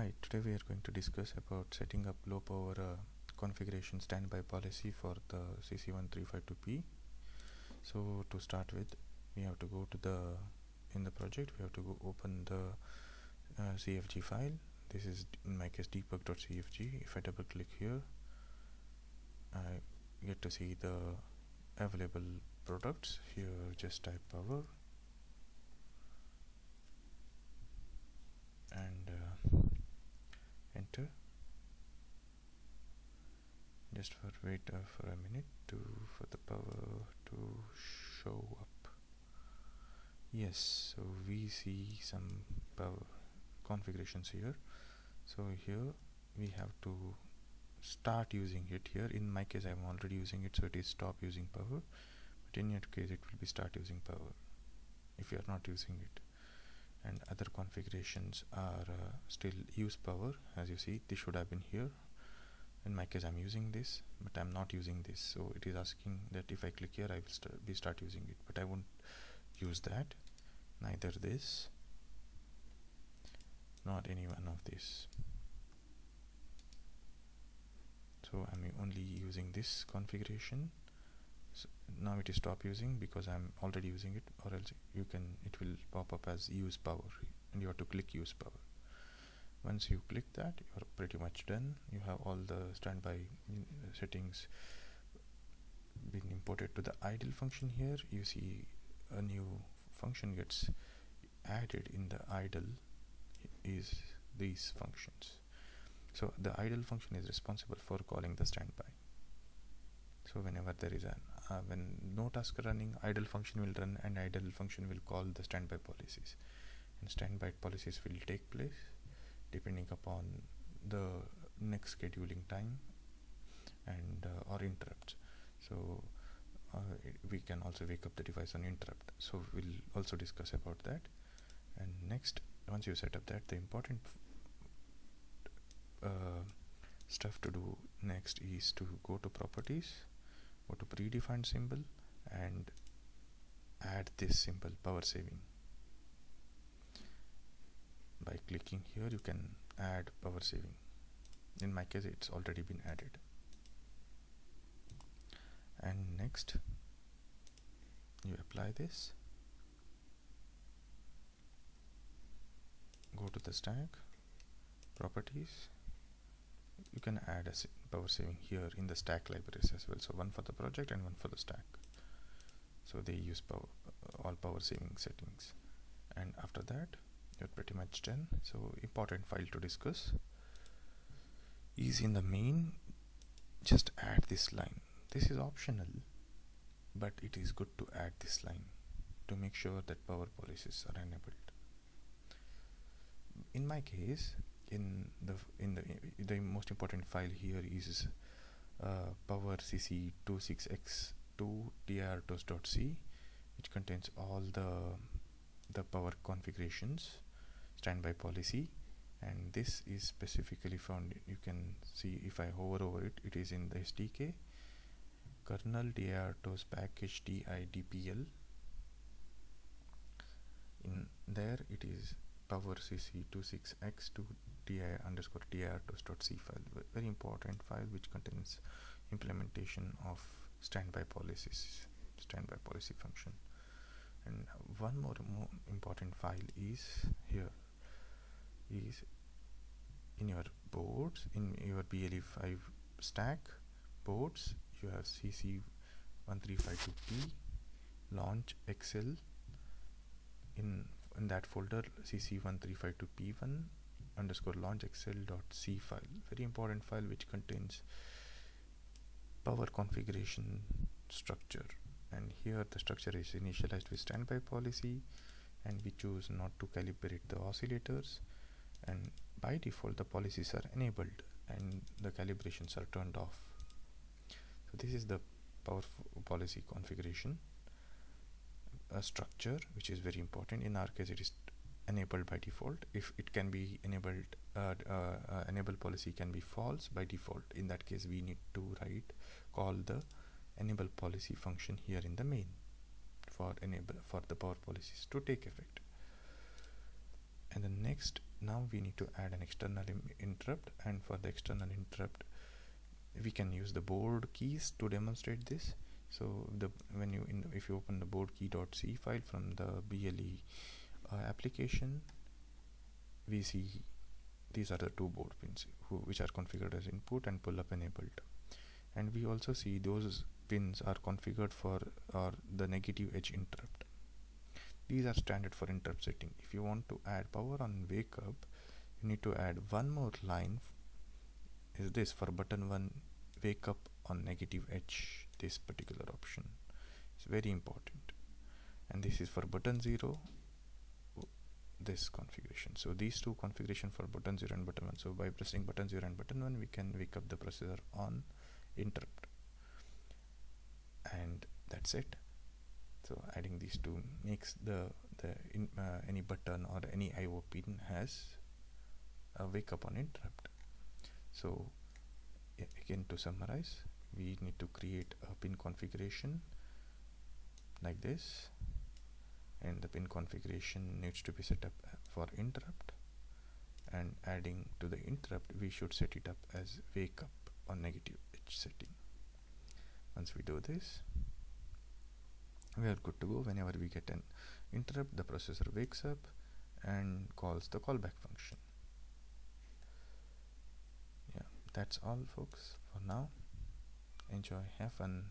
Hi, today we are going to discuss about setting up low power configuration standby policy for the CC13X2 Low. So to start with, we have to go to in the project we have to go open the CFG file. This is in my case debug.cfg. If I double click here, I get to see the available products. Here just type power and enter. Just wait for a minute for the power to show up. Yes, so we see some power configurations here. So here we have to start using it. Here in my case I'm already using it, so it is stop using power, but in your case it will be start using power if you are not using it. And other configurations are still use power. As you see, this should have been here. In my case I'm using this, but I'm not using this, so it is asking that if I click here I will start using it, but I won't use that, neither this nor any one of this. So I'm only using this configuration. So now it is stop using because I'm already using it, or else it will pop up as use power and you have to click use power. Once you click that, you're pretty much done. You have all the standby settings being imported to the idle function. Here you see a new function gets added in the idle, is these functions. So the idle function is responsible for calling the standby. So whenever there is when no task running, idle function will run and idle function will call the standby policies, and standby policies will take place depending upon the next scheduling time and or interrupts. So we can also wake up the device on interrupt, so we'll also discuss about that. And next, once you set up that, the important stuff to do next is to go to properties, go to predefined symbol and add this symbol, power saving. By clicking here you can add power saving. In my case it's already been added. And next you apply this, go to the stack, properties, you can add a power saving here in the stack libraries as well, so one for the project and one for the stack, so they use all power saving settings. And after that you're pretty much done. So important file to discuss is in the main, just add this line. This is optional, but it is good to add this line to make sure that power policies are enabled. In my case, in the most important file here is power CC13X2 dir.c, which contains all the power configurations, standby policy, and this is specifically found, you can see if I hover over it, it is in the SDK kernel dir.tos package didpl. In there it is power CC13X2 dir_dir.c file, very important file which contains implementation of standby policies, standby policy function. And one more important file is here, is in your boards, in your BLE5 stack boards, you have CC13X2P launch Excel. In that folder CC13X2P1 _ launch excel.c file, very important file which contains power configuration structure. And here the structure is initialized with standby policy, and we choose not to calibrate the oscillators, and by default the policies are enabled and the calibrations are turned off. So this is the power policy configuration structure, which is very important. In our case it is enabled by default. If it can be enabled, enable policy can be false by default. In that case we need to call the enable policy function here in the main for the power policies to take effect. And the now we need to add an external interrupt, and for the external interrupt we can use the board keys to demonstrate this. So if you open the board key.c file from the BLE application, we see these are the two board pins which are configured as input and pull up enabled, and we also see those pins are configured for the negative edge interrupt. These are standard for interrupt setting. If you want to add power on wake up, you need to add one more line, is this for button 1 wake up on negative edge. This particular option is very important, and this is for button 0, this configuration. So these two configuration for button 0 and button 1. So by pressing button 0 and button 1, we can wake up the processor on interrupt, and that's it. So adding these two makes any button or any IO pin has a wake up on interrupt. So again, to summarize, we need to create a pin configuration like this, and the pin configuration needs to be set up for interrupt, and adding to the interrupt we should set it up as wake up on negative edge setting. Once we do this, we are good to go. Whenever we get an interrupt, the processor wakes up and calls the callback function. Yeah, that's all folks for now. Enjoy, have fun.